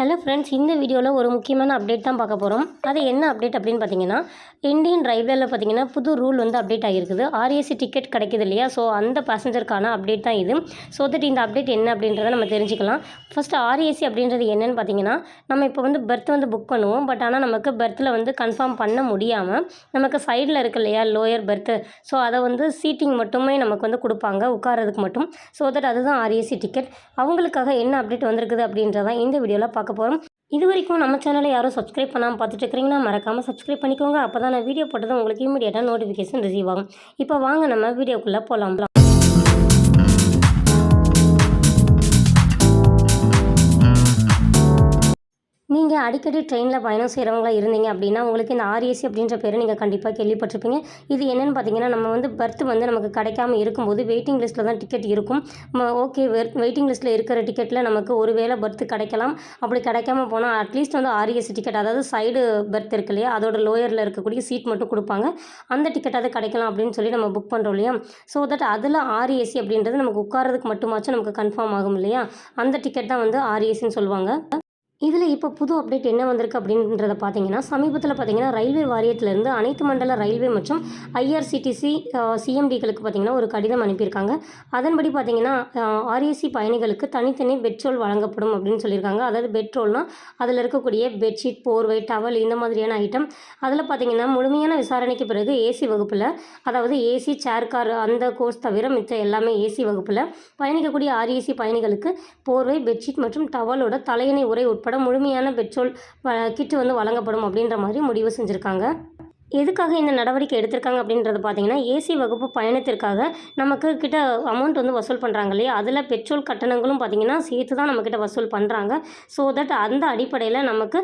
Hello friends, இந்த வீடியோவில் ஒரு முக்கியமான அப்டேட் தான் பார்க்க போகிறோம். அது என்ன அப்டேட் அப்படின்னு பார்த்தீங்கன்னா, இந்தியன் ரயில்வேல பார்த்தீங்கன்னா புது ரூல் வந்து அப்டேட் ஆகிருக்குது. ஆர்ஏசி டிக்கெட் கிடைக்குது இல்லையா, ஸோ அந்த பேசஞ்சருக்கான அப்டேட் தான் இது. ஸோ தட் இந்த அப்டேட் என்ன அப்படின்றத நம்ம தெரிஞ்சுக்கலாம். ஃபஸ்ட்டு ஆர்ஏசி அப்படின்றது என்னென்னு பார்த்தீங்கன்னா, நம்ம இப்போ வந்து பெர்த் வந்து புக் பண்ணுவோம். பட் ஆனால் நமக்கு பெர்த்தில் வந்து கன்ஃபார்ம் பண்ண முடியாமல் நமக்கு சைடில் இருக்கு இல்லையா லோயர் பெர்த்து, ஸோ அதை வந்து சீட்டிங் மட்டுமே நமக்கு வந்து கொடுப்பாங்க, உட்காரதுக்கு மட்டும். ஸோ தட் அதுதான் ஆர்ஏசி டிக்கெட். அவங்களுக்காக என்ன அப்டேட் வந்திருக்குது அப்படின்றதான் இந்த வீடியோவில் பார்க்க போகிறோம். இது வரைக்கும் நம்ம சேனலை யாரும் சப்ஸ்கிரைப் பண்ணாமல் பார்த்துட்டு இருக்கிறீங்கன்னா மறக்காமல் சப்ஸ்கிரைப் பண்ணிக்கோங்க. அப்போ தான் நான் வீடியோ போட்டதும் உங்களுக்கு இமீடியட்டாக நோட்டிஃபிகேஷன் ரிசீவ் ஆகும். இப்போ வாங்க நம்ம வீடியோக்குள்ளே போகலாம். நீங்கள் அடிக்கடி ட்ரெயினில் பயணம் செய்கிறவங்களா இருந்தீங்க அப்படின்னா உங்களுக்கு இந்த ஆர்ஏசி அப்படின்ற பேரை நீங்கள் கண்டிப்பாக கேள்விப்பட்டிருப்பீங்க. இது என்னென்னு பார்த்தீங்கன்னா, நம்ம வந்து பெர்த் வந்து நமக்கு கிடைக்காம இருக்கும்போது வெயிட்டிங் லிஸ்ட்டில் தான் டிக்கெட் இருக்கும். ஓகே, வெயிட்டிங் லிஸ்ட்டில் இருக்கிற டிக்கெட்டில் நமக்கு ஒரு வேளை பெர்த் கிடைக்கலாம். அப்படி கிடைக்காம போனால் அட்லீஸ்ட் வந்து ஆர்ஏசி டிக்கெட், அதாவது சைடு பெர்த் இருக்கு இல்லையா, அதோட லோயரில் இருக்கக்கூடிய சீட் மட்டும் கொடுப்பாங்க. அந்த டிக்கெட்டாவது கிடைக்கலாம் அப்படின்னு சொல்லி நம்ம புக் பண்ணுறோம் இல்லையா. ஸோ தட் அதில் ஆர்ஏசி அப்படின்றது நமக்கு உட்காரதுக்கு மட்டுமாச்சும் நமக்கு கன்ஃபார்ம் ஆகும் இல்லையா, அந்த டிக்கெட் தான் வந்து ஆர்ஏசின்னு சொல்லுவாங்க. இதில் இப்போ புது அப்டேட் என்ன வந்திருக்கு அப்படின்றத பார்த்தீங்கன்னா, சமீபத்தில் பார்த்தீங்கன்னா ரயில்வே வாரியத்திலேருந்து அனைத்து மண்டல ரயில்வே மற்றும் ஐஆர்சிடிசி சிஎம்டிகளுக்கு பார்த்தீங்கன்னா ஒரு கடிதம் அனுப்பியிருக்காங்க. அதன்படி பார்த்தீங்கன்னா ஆர்ஏசி பயணிகளுக்கு தனித்தனி பெட்ரோல் வழங்கப்படும் அப்படின்னு சொல்லியிருக்காங்க. அதாவது பெட்ரோல்னால் அதில் இருக்கக்கூடிய பெட்ஷீட், போர்வை, டவல் இந்த மாதிரியான ஐட்டம். அதில் பார்த்தீங்கன்னா முழுமையான விசாரணைக்கு பிறகு ஏசி வகுப்பில், அதாவது ஏசி சேர் கார் அந்த கோர்ஸ் தவிர மிச்ச எல்லாமே ஏசி வகுப்பில் பயணிக்கக்கூடிய ஆர்ஏசி பயணிகளுக்கு போர்வை, பெட்ஷீட் மற்றும் டவலோட தலையணை உரை உட்பட முழுமையான பெட்ரோல் கிட் வந்து வழங்கப்படும் அப்படின்ற மாதிரி முடிவு செஞ்சுருக்காங்க. எதுக்காக இந்த நடவடிக்கை எடுத்திருக்காங்க அப்படின்றது பார்த்தீங்கன்னா, ஏசி வகுப்பு பயணத்திற்காக நமக்கு கிட்ட அமௌண்ட் வந்து வசூல் பண்ணுறாங்க இல்லையா, அதில் பெட்ரோல் கட்டணங்களும் பார்த்திங்கன்னா சேர்த்து தான் நம்மக்கிட்ட வசூல் பண்ணுறாங்க. ஸோ தட் அந்த அடிப்படையில் நமக்கு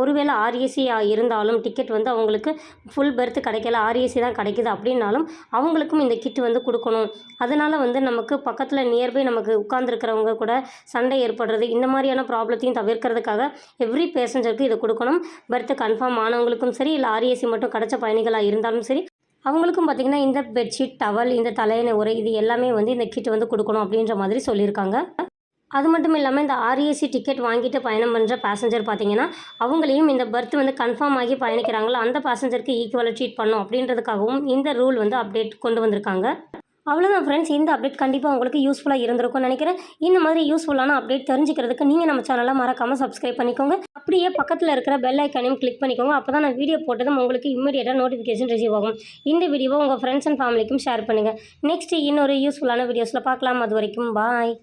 ஒருவேளை ஆர்ஏசி இருந்தாலும் டிக்கெட் வந்து அவங்களுக்கு ஃபுல் பெர்த் கிடைக்கல, ஆர்ஏசி தான் கிடைக்கிது அப்படின்னாலும் அவங்களுக்கும் இந்த கிட் வந்து கொடுக்கணும். அதனால் வந்து நமக்கு பக்கத்தில் நியர்பை நமக்கு உட்கார்ந்துருக்கிறவங்க கூட சண்டை ஏற்படுறது, இந்த மாதிரியான ப்ராப்ளத்தையும் தவிர்க்கிறதுக்காக எவ்ரி பேசஞ்சருக்கு இதை கொடுக்கணும். பெர்த்து கன்ஃபார்ம் ஆனவங்களுக்கும் சரி, இல்லை ஆர்ஏசி மட்டும் கிடைச்ச பயணிகளாக இருந்தாலும் சரி, அவங்களுக்கும் பார்த்திங்கன்னா இந்த பெட்ஷீட், டவல், இந்த தலையணை உரை இது எல்லாமே வந்து இந்த கிட் வந்து கொடுக்கணும் அப்படின்ற மாதிரி சொல்லியிருக்காங்க. அது மட்டும் இல்லாமல் இந்த ஆர்ஏசி டிக்கெட் வாங்கிட்டு பயணம் பண்ணுற பேசஞ்சர் பார்த்திங்கன்னா அவங்களையும் இந்த பெர்த் வந்து கன்ஃபார்ம் ஆகி பயணிக்கிறாங்களோ அந்த பேசஞ்சருக்கு ஈக்குவலாக ட்ரீட் பண்ணணும் அப்படின்றதுக்காகவும் இந்த ரூல் வந்து அப்டேட் கொண்டு வந்திருக்காங்க. அவ்வளோதான் ஃப்ரெண்ட்ஸ், இந்த அப்டேட் கண்டிப்பாக உங்களுக்கு யூஸ்ஃபுல்லாக இருந்திருக்கும்னு நினைக்கிறேன். இந்த மாதிரி யூஸ்ஃபுல்லான அப்டேட் தெரிஞ்சுக்கிறதுக்கு நீங்கள் நம்ம சேனலை மறக்காமல் சப்ஸ்கிரைப் பண்ணிக்கோங்க. அப்படியே பக்கத்தில் இருக்கிற பெல் ஐக்கானையும் கிளிக் பண்ணிக்கோங்க. அப்போ தான் நான் வீடியோ போட்டதும் உங்களுக்கு இமீடியட்டாக நோட்டிஃபிகேஷன் ரிசீவ் ஆகும். இந்த வீடியோவை உங்கள் ஃப்ரெண்ட்ஸ் அண்ட் ஃபேமிலிக்கும் ஷேர் பண்ணுங்கள். நெக்ஸ்ட் இன்னொரு யூஸ்ஃபுல்லான வீடியோஸில் பார்க்கலாம். அது வரைக்கும் பாய்.